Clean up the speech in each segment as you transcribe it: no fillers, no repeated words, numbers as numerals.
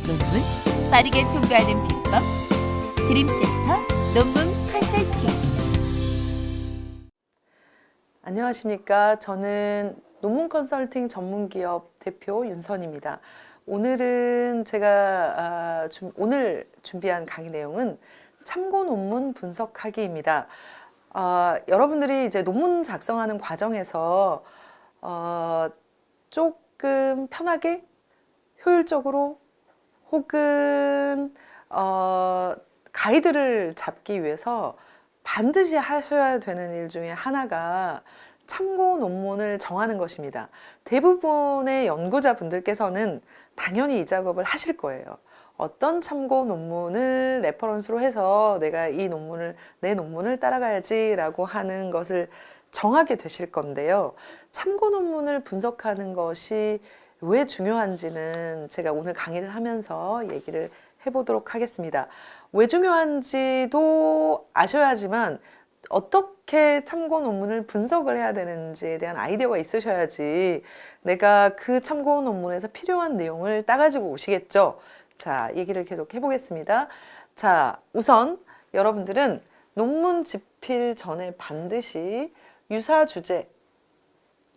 논문 빠르게 통과하는 비법 드림센터 논문 컨설팅. 안녕하십니까. 저는 논문 컨설팅 전문기업 대표 윤선입니다. 오늘은 제가 오늘 준비한 강의 내용은 참고 논문 분석하기입니다. 여러분들이 이제 논문 작성하는 과정에서 조금 편하게 효율적으로 혹은 가이드를 잡기 위해서 반드시 하셔야 되는 일 중에 하나가 참고 논문을 정하는 것입니다. 대부분의 연구자분들께서는 당연히 이 작업을 하실 거예요. 어떤 참고 논문을 레퍼런스로 해서 내가 내 논문을 따라가야지 라고 하는 것을 정하게 되실 건데요. 참고 논문을 분석하는 것이 왜 중요한지는 제가 오늘 강의를 하면서 얘기를 해보도록 하겠습니다. 왜 중요한지도 아셔야지만 어떻게 참고 논문을 분석을 해야 되는지에 대한 아이디어가 있으셔야지 내가 그 참고 논문에서 필요한 내용을 따가지고 오시겠죠. 자, 얘기를 계속 해보겠습니다. 자, 우선 여러분들은 논문 집필 전에 반드시 유사 주제,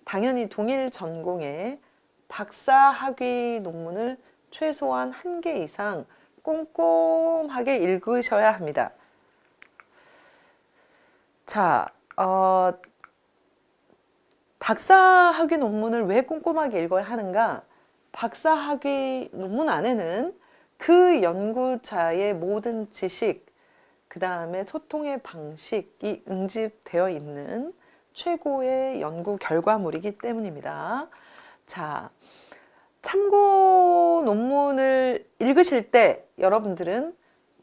당연히 동일 전공의 박사 학위 논문을 최소한 1개 이상 꼼꼼하게 읽으셔야 합니다. 자, 박사 학위 논문을 왜 꼼꼼하게 읽어야 하는가? 박사 학위 논문 안에는 그 연구자의 모든 지식, 그 다음에 소통의 방식이 응집되어 있는 최고의 연구 결과물이기 때문입니다. 자, 참고 논문을 읽으실 때 여러분들은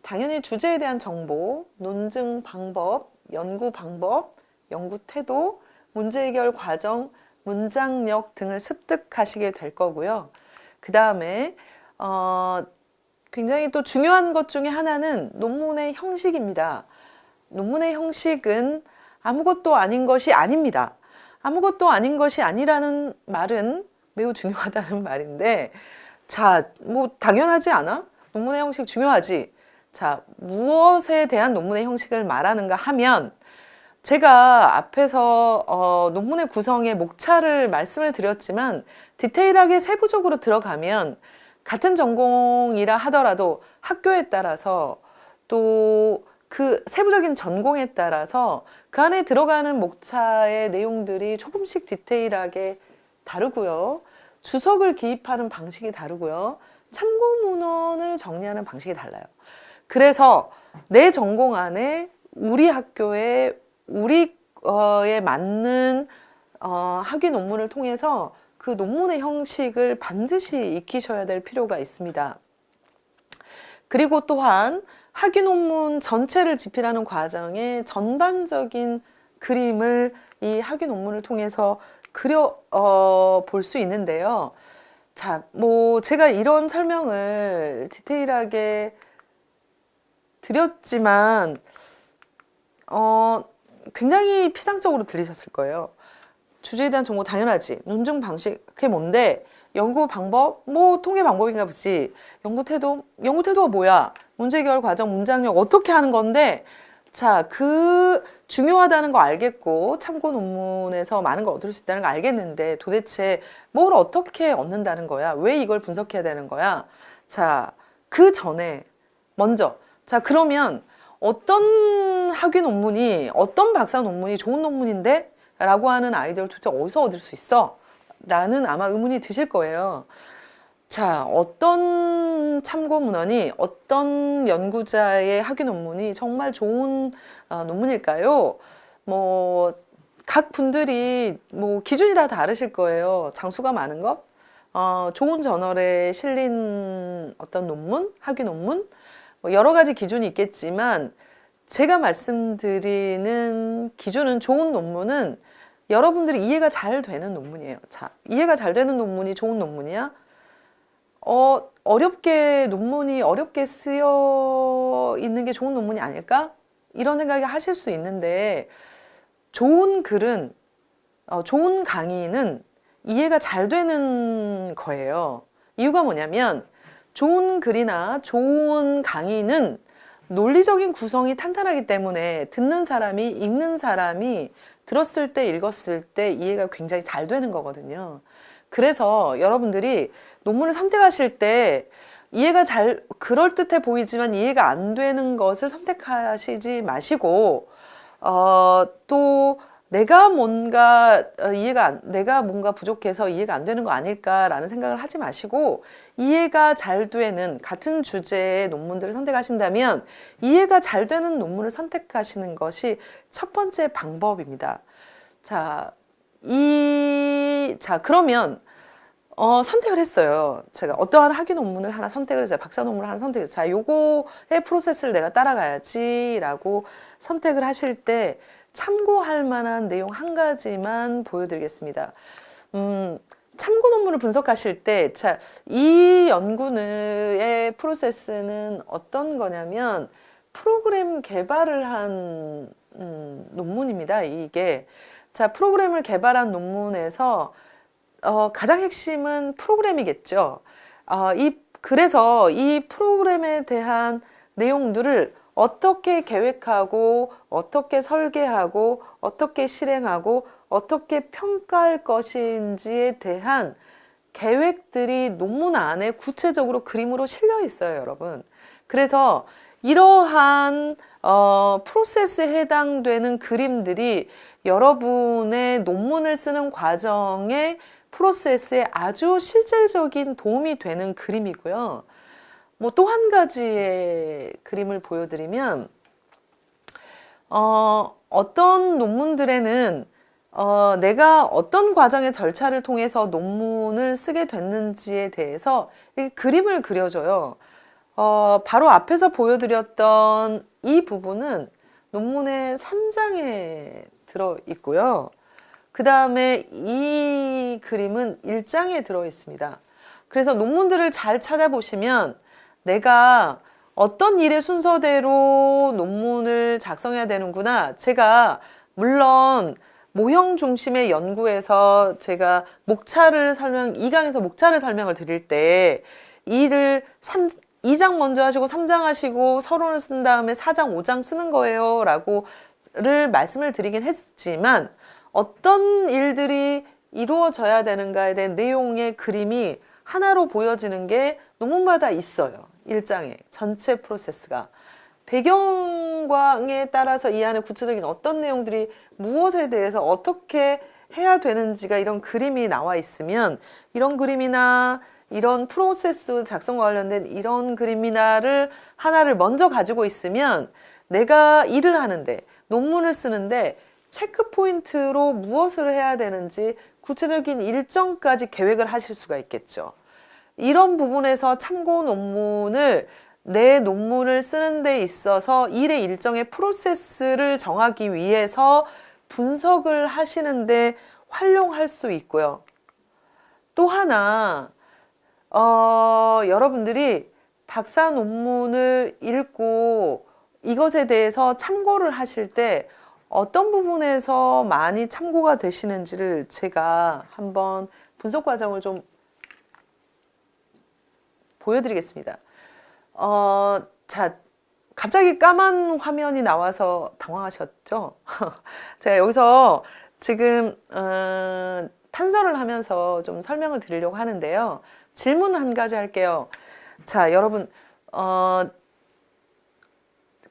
당연히 주제에 대한 정보, 논증 방법, 연구 방법, 연구 태도, 문제 해결 과정, 문장력 등을 습득하시게 될 거고요. 그 다음에 굉장히 또 중요한 것 중에 하나는 논문의 형식입니다. 논문의 형식은 아무것도 아닌 것이 아닙니다. 아무것도 아닌 것이 아니라는 말은 매우 중요하다는 말인데, 자, 뭐 당연하지 않아? 논문의 형식 중요하지. 자, 무엇에 대한 논문의 형식을 말하는가 하면, 제가 앞에서 논문의 구성의 목차를 말씀을 드렸지만 디테일하게 세부적으로 들어가면 같은 전공이라 하더라도 학교에 따라서 또 그 세부적인 전공에 따라서 그 안에 들어가는 목차의 내용들이 조금씩 디테일하게 다르고요. 주석을 기입하는 방식이 다르고요. 참고 문헌을 정리하는 방식이 달라요. 그래서 내 전공 안에 우리 학교에 우리에 맞는 학위 논문을 통해서 그 논문의 형식을 반드시 익히셔야 될 필요가 있습니다. 그리고 또한 학위 논문 전체를 집필하는 과정의 전반적인 그림을 이 학위 논문을 통해서 볼 수 있는데요. 자, 뭐 제가 이런 설명을 디테일하게 드렸지만 굉장히 피상적으로 들리셨을 거예요. 주제에 대한 정보 당연하지. 논증 방식 그게 뭔데? 연구 방법? 뭐 통계 방법인가 보지. 연구 태도가 뭐야? 문제 해결 과정, 문장력 어떻게 하는 건데? 자, 그 중요하다는 거 알겠고 참고 논문에서 많은 걸 얻을 수 있다는 거 알겠는데 도대체 뭘 어떻게 얻는다는 거야? 왜 이걸 분석해야 되는 거야? 자, 그 전에 먼저 자, 그러면 어떤 학위 논문이 어떤 박사 논문이 좋은 논문인데? 라고 하는 아이디어를 도대체 어디서 얻을 수 있어? 라는 아마 의문이 드실 거예요. 자, 어떤 참고 문헌이 어떤 연구자의 학위 논문이 정말 좋은 논문일까요? 뭐 각 분들이 뭐 기준이 다 다르실 거예요. 장수가 많은 것, 좋은 저널에 실린 어떤 논문, 학위 논문, 뭐 여러 가지 기준이 있겠지만 제가 말씀드리는 기준은 좋은 논문은 여러분들이 이해가 잘 되는 논문이에요. 자, 이해가 잘 되는 논문이 좋은 논문이야? 논문이 어렵게 쓰여 있는 게 좋은 논문이 아닐까? 이런 생각이 하실 수 있는데, 좋은 글은, 좋은 강의는 이해가 잘 되는 거예요. 이유가 뭐냐면, 좋은 글이나 좋은 강의는 논리적인 구성이 탄탄하기 때문에 듣는 사람이, 읽는 사람이 들었을 때, 읽었을 때 이해가 굉장히 잘 되는 거거든요. 그래서 여러분들이 논문을 선택하실 때 이해가 잘, 그럴듯해 보이지만 이해가 안 되는 것을 선택하시지 마시고, 또 내가 뭔가 내가 뭔가 부족해서 이해가 안 되는 거 아닐까라는 생각을 하지 마시고, 이해가 잘 되는 같은 주제의 논문들을 선택하신다면 이해가 잘 되는 논문을 선택하시는 것이 첫 번째 방법입니다. 자, 그러면 선택을 했어요. 제가 어떠한 학위 논문을 하나 선택을 했어요. 박사 논문을 하나 선택했어요. 자, 요거의 프로세스를 내가 따라가야지라고 선택을 하실 때 참고할 만한 내용 한 가지만 보여드리겠습니다. 참고 논문을 분석하실 때, 자, 이 연구의 프로세스는 어떤 거냐면 프로그램 개발을 한 논문입니다. 이게. 자, 프로그램을 개발한 논문에서 가장 핵심은 프로그램이겠죠. 그래서 이 프로그램에 대한 내용들을 어떻게 계획하고, 어떻게 설계하고, 어떻게 실행하고, 어떻게 평가할 것인지에 대한 계획들이 논문 안에 구체적으로 그림으로 실려 있어요, 여러분. 그래서 이러한 프로세스에 해당되는 그림들이 여러분의 논문을 쓰는 과정에 프로세스에 아주 실질적인 도움이 되는 그림이고요. 뭐 또 한 가지의 그림을 보여드리면, 어떤 논문들에는 내가 어떤 과정의 절차를 통해서 논문을 쓰게 됐는지에 대해서 그림을 그려줘요. 바로 앞에서 보여드렸던 이 부분은 논문의 3장에 들어 있고요. 그 다음에 이 그림은 1장에 들어 있습니다. 그래서 논문들을 잘 찾아보시면 내가 어떤 일의 순서대로 논문을 작성해야 되는구나. 제가 물론 모형 중심의 연구에서 제가 이 강에서 목차를 설명을 드릴 때 일을 2장 먼저 하시고 3장 하시고 서론을 쓴 다음에 4장, 5장 쓰는 거예요 라고를 말씀을 드리긴 했지만, 어떤 일들이 이루어져야 되는가에 대한 내용의 그림이 하나로 보여지는 게 논문마다 있어요. 1장에 전체 프로세스가 배경에 따라서 이 안에 구체적인 어떤 내용들이 무엇에 대해서 어떻게 해야 되는지가 이런 그림이 나와 있으면, 이런 그림이나 이런 프로세스 작성과 관련된 이런 그림이나를 하나를 먼저 가지고 있으면 내가 일을 하는데, 논문을 쓰는데 체크 포인트로 무엇을 해야 되는지 구체적인 일정까지 계획을 하실 수가 있겠죠. 이런 부분에서 참고 논문을, 내 논문을 쓰는 데 있어서 일의 일정의 프로세스를 정하기 위해서 분석을 하시는데 활용할 수 있고요. 또 하나, 여러분들이 박사 논문을 읽고 이것에 대해서 참고를 하실 때 어떤 부분에서 많이 참고가 되시는지를 제가 한번 분석 과정을 좀 보여드리겠습니다. 자, 갑자기 까만 화면이 나와서 당황하셨죠? 제가 여기서 지금 판서를 하면서 좀 설명을 드리려고 하는데요. 질문 한 가지 할게요. 자, 여러분,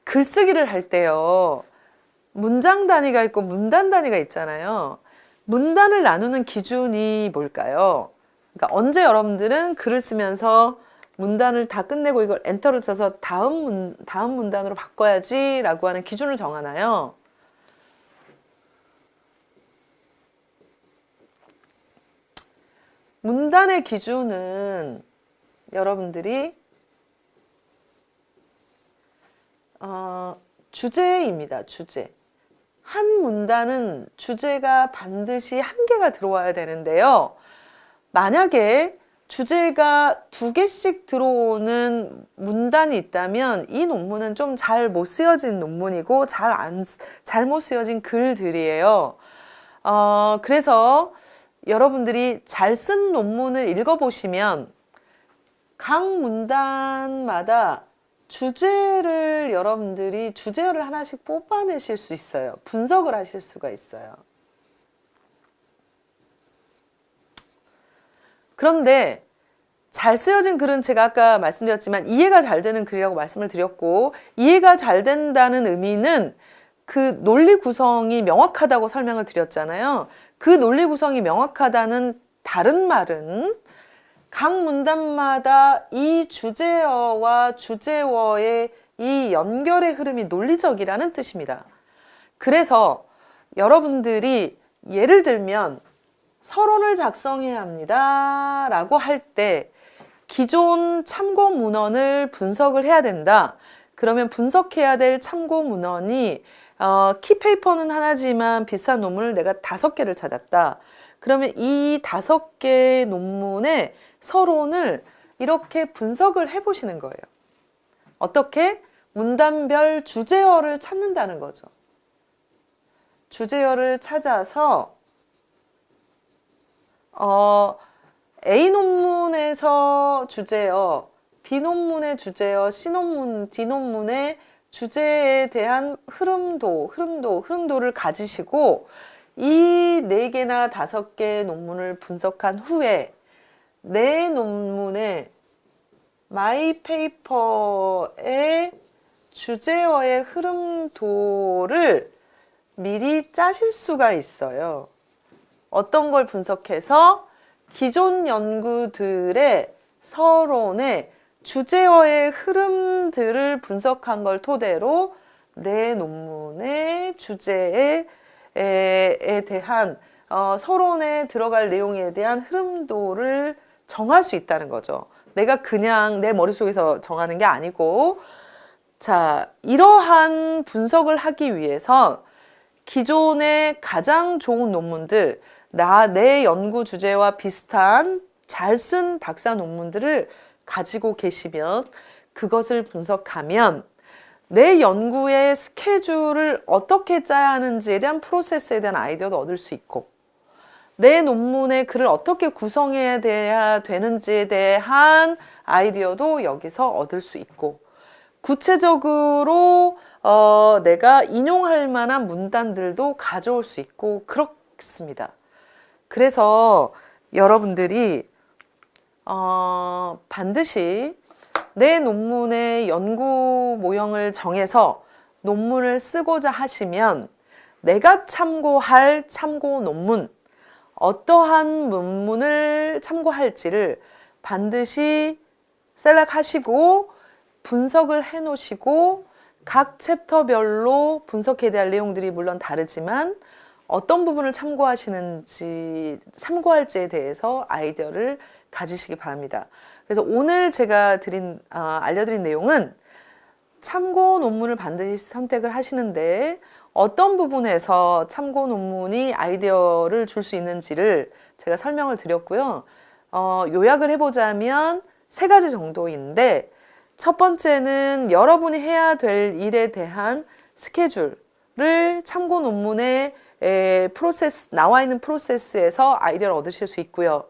글쓰기를 할 때요, 문장 단위가 있고 문단 단위가 있잖아요. 문단을 나누는 기준이 뭘까요? 그러니까 언제 여러분들은 글을 쓰면서 문단을 다 끝내고 이걸 엔터를 쳐서 다음 문단으로 바꿔야지 라고 하는 기준을 정하나요? 문단의 기준은 여러분들이 주제입니다. 주제. 한 문단은 주제가 반드시 한 개가 들어와야 되는데요. 만약에 주제가 2개씩 들어오는 문단이 있다면 이 논문은 좀 잘 못 쓰여진 논문이고 잘 못 쓰여진 글들이에요. 그래서 여러분들이 잘 쓴 논문을 읽어보시면 각 문단마다 주제를 여러분들이 주제어를 하나씩 뽑아내실 수 있어요. 분석을 하실 수가 있어요. 그런데 잘 쓰여진 글은 제가 아까 말씀드렸지만 이해가 잘 되는 글이라고 말씀을 드렸고, 이해가 잘 된다는 의미는 그 논리 구성이 명확하다고 설명을 드렸잖아요. 그 논리 구성이 명확하다는 다른 말은 각 문단마다 이 주제어와 주제어의 이 연결의 흐름이 논리적이라는 뜻입니다. 그래서 여러분들이 예를 들면 서론을 작성해야 합니다 라고 할 때 기존 참고 문헌을 분석을 해야 된다. 그러면 분석해야 될 참고 문헌이 키페이퍼는 하나지만 비슷한 논문을 내가 5개를 찾았다. 그러면 이 5개의 논문의 서론을 이렇게 분석을 해보시는 거예요. 어떻게? 문단별 주제어를 찾는다는 거죠. 주제어를 찾아서 A 논문에서 주제어, B 논문의 주제어, C 논문, D 논문의 주제에 대한 흐름도를 가지시고 이 4개나 5개의 논문을 분석한 후에 내 논문의 마이 페이퍼의 주제어의 흐름도를 미리 짜실 수가 있어요. 어떤 걸 분석해서 기존 연구들의 서론의 주제어의 흐름들을 분석한 걸 토대로 내 논문의 주제에 대한 서론에 들어갈 내용에 대한 흐름도를 정할 수 있다는 거죠. 내가 그냥 내 머릿속에서 정하는 게 아니고, 자, 이러한 분석을 하기 위해서 기존의 가장 좋은 논문들, 내 연구 주제와 비슷한 잘 쓴 박사 논문들을 가지고 계시면 그것을 분석하면 내 연구의 스케줄을 어떻게 짜야 하는지에 대한 프로세스에 대한 아이디어도 얻을 수 있고, 내 논문의 글을 어떻게 구성해야 되는지에 대한 아이디어도 여기서 얻을 수 있고, 구체적으로 내가 인용할 만한 문단들도 가져올 수 있고 그렇습니다. 그래서 여러분들이 반드시 내 논문의 연구 모형을 정해서 논문을 쓰고자 하시면 내가 참고할 참고 논문, 어떠한 논문을 참고할지를 반드시 셀렉하시고 분석을 해 놓으시고, 각 챕터별로 분석해야 될 내용들이 물론 다르지만 어떤 부분을 참고할지에 대해서 아이디어를 가지시기 바랍니다. 그래서 오늘 제가 알려드린 내용은 참고 논문을 반드시 선택을 하시는데 어떤 부분에서 참고 논문이 아이디어를 줄 수 있는지를 제가 설명을 드렸고요. 요약을 해보자면 3가지 정도인데, 첫 번째는 여러분이 해야 될 일에 대한 스케줄을 참고 논문의 나와 있는 프로세스에서 아이디어를 얻으실 수 있고요.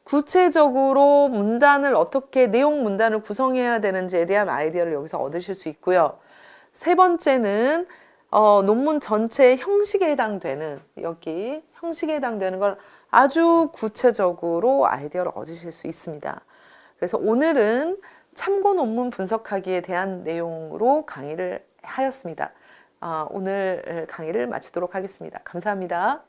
구체적으로 내용 문단을 구성해야 되는지에 대한 아이디어를 여기서 얻으실 수 있고요. 3번째는 논문 전체의 형식에 해당되는, 여기 형식에 해당되는 걸 아주 구체적으로 아이디어를 얻으실 수 있습니다. 그래서 오늘은 참고 논문 분석하기에 대한 내용으로 강의를 하였습니다. 오늘 강의를 마치도록 하겠습니다. 감사합니다.